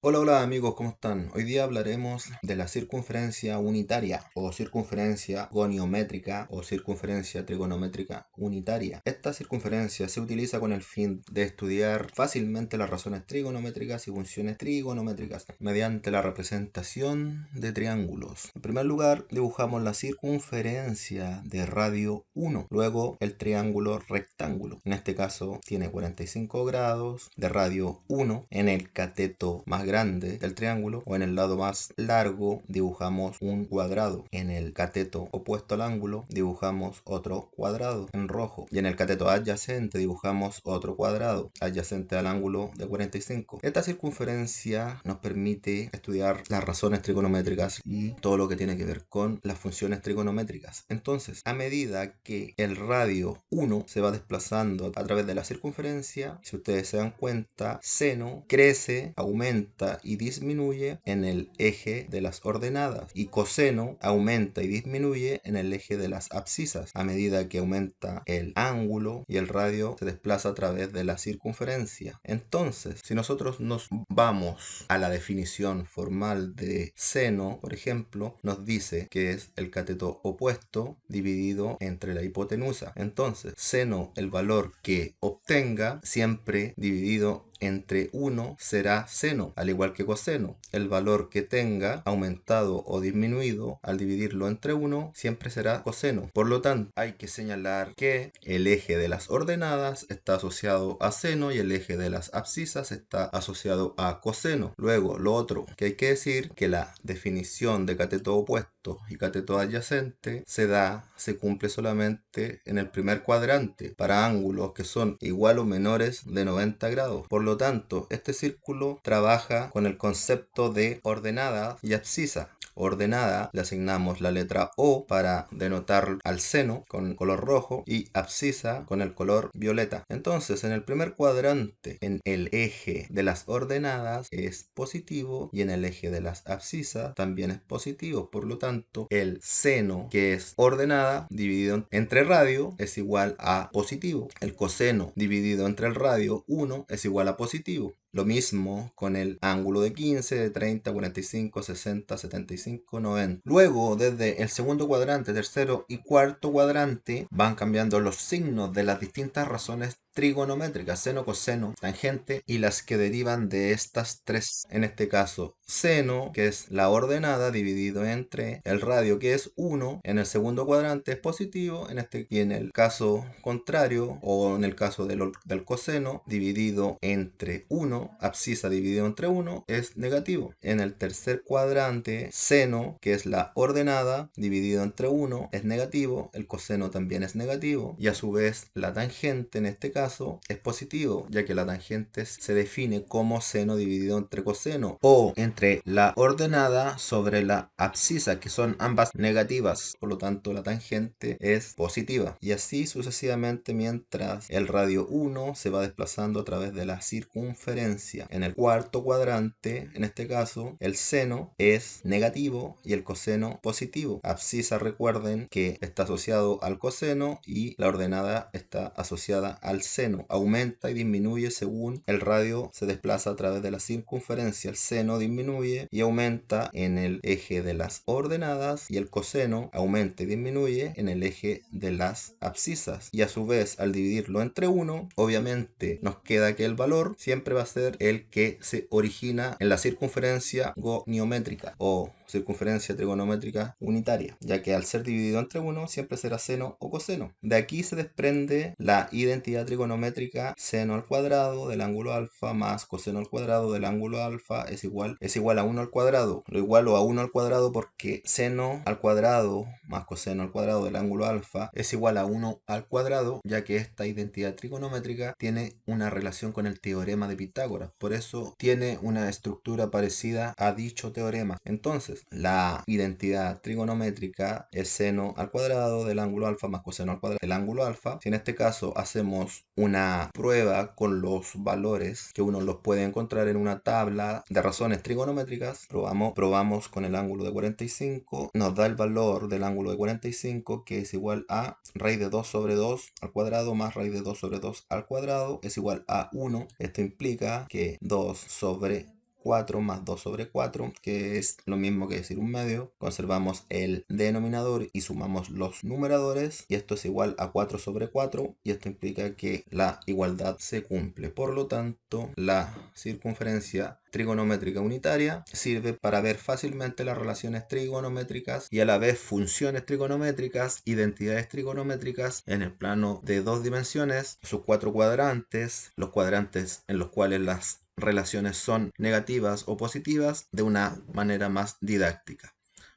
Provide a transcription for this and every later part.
Hola, hola amigos, ¿cómo están? Hoy día hablaremos de la circunferencia unitaria o circunferencia goniométrica o circunferencia trigonométrica unitaria. Esta circunferencia se utiliza con el fin de estudiar fácilmente las razones trigonométricas y funciones trigonométricas mediante la representación de triángulos. En primer lugar, dibujamos la circunferencia de radio 1, luego el triángulo rectángulo. En este caso tiene 45 grados de radio 1 en el cateto más grande del triángulo, o en el lado más largo dibujamos un cuadrado. En el cateto opuesto al ángulo dibujamos otro cuadrado en rojo, y en el cateto adyacente dibujamos otro cuadrado adyacente al ángulo de 45. Esta circunferencia nos permite estudiar las razones trigonométricas y todo lo que tiene que ver con las funciones trigonométricas. Entonces, a medida que el radio 1 se va desplazando a través de la circunferencia, si ustedes se dan cuenta, seno crece, aumenta y disminuye en el eje de las ordenadas, y coseno aumenta y disminuye en el eje de las abscisas. A medida que aumenta el ángulo y el radio se desplaza a través de la circunferencia. Entonces, si nosotros nos vamos a la definición formal de seno, por ejemplo, nos dice que es el cateto opuesto dividido entre la hipotenusa. Entonces, seno, el valor que obtenga, siempre dividido entre 1 será seno, al igual que coseno. El valor que tenga aumentado o disminuido al dividirlo entre 1 siempre será coseno. Por lo tanto, hay que señalar que el eje de las ordenadas está asociado a seno y el eje de las abscisas está asociado a coseno. Luego, lo otro que hay que decir, que la definición de cateto opuesto y cateto adyacente se cumple solamente en el primer cuadrante para ángulos que son igual o menores de 90 grados. Por lo tanto, este círculo trabaja con el concepto de ordenada y abscisa. Ordenada le asignamos la letra O para denotar al seno con color rojo y abscisa con el color violeta. Entonces, en el primer cuadrante, en el eje de las ordenadas es positivo y en el eje de las abscisas también es positivo. Por lo tanto, el seno, que es ordenada, dividido entre radio es igual a positivo. El coseno dividido entre el radio 1 es igual a positivo. Lo mismo con el ángulo de 15, de 30, 45, 60, 75, 90. Luego, desde el segundo cuadrante, tercero y cuarto cuadrante, van cambiando los signos de las distintas razones trigonométricas: seno, coseno, tangente y las que derivan de estas tres. En este caso, seno, que es la ordenada, dividido entre el radio, que es 1, en el segundo cuadrante es positivo, y en el caso contrario, o en el caso del coseno, dividido entre 1, abscisa dividido entre 1, es negativo. En el tercer cuadrante, seno, que es la ordenada, dividido entre 1, es negativo, el coseno también es negativo, y a su vez la tangente en este caso es positivo, ya que la tangente se define como seno dividido entre coseno, o entre la ordenada sobre la abscisa, que son ambas negativas. Por lo tanto, la tangente es positiva, y así sucesivamente mientras el radio 1 se va desplazando a través de la circunferencia. En el cuarto cuadrante, en este caso, el seno es negativo y el coseno positivo. Abscisa, recuerden que está asociado al coseno y la ordenada está asociada al seno. Aumenta y disminuye según el radio se desplaza a través de la circunferencia. El seno disminuye y aumenta en el eje de las ordenadas, y el coseno aumenta y disminuye en el eje de las abscisas. Y a su vez, al dividirlo entre 1, obviamente nos queda que el valor siempre va a ser el que se origina en la circunferencia goniométrica o circunferencia trigonométrica unitaria, ya que al ser dividido entre 1 siempre será seno o coseno. De aquí se desprende la identidad trigonométrica: seno al cuadrado del ángulo alfa más coseno al cuadrado del ángulo alfa es igual a 1 al cuadrado. Lo igualo a 1 al cuadrado porque seno al cuadrado más coseno al cuadrado del ángulo alfa es igual a 1 al cuadrado, ya que esta identidad trigonométrica tiene una relación con el teorema de Pitágoras. Por eso tiene una estructura parecida a dicho teorema. Entonces, la identidad trigonométrica es seno al cuadrado del ángulo alfa más coseno al cuadrado del ángulo alfa. Si en este caso hacemos una prueba con los valores que uno los puede encontrar en una tabla de razones trigonométricas, probamos con el ángulo de 45, nos da el valor del ángulo de 45, que es igual a raíz de 2 sobre 2 al cuadrado más raíz de 2 sobre 2 al cuadrado es igual a 1. Esto implica que 2 sobre 4 más 2 sobre 4, que es lo mismo que decir un medio. Conservamos el denominador y sumamos los numeradores, y esto es igual a 4 sobre 4, y esto implica que la igualdad se cumple. Por lo tanto, la circunferencia trigonométrica unitaria sirve para ver fácilmente las relaciones trigonométricas y a la vez funciones trigonométricas, identidades trigonométricas en el plano de dos dimensiones, sus cuatro cuadrantes, los cuadrantes en los cuales las relaciones son negativas o positivas, de una manera más didáctica.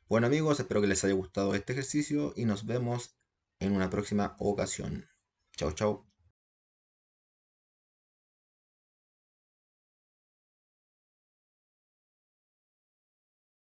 Bueno amigos, espero que les haya gustado este ejercicio y nos vemos en una próxima ocasión. Chao, chao.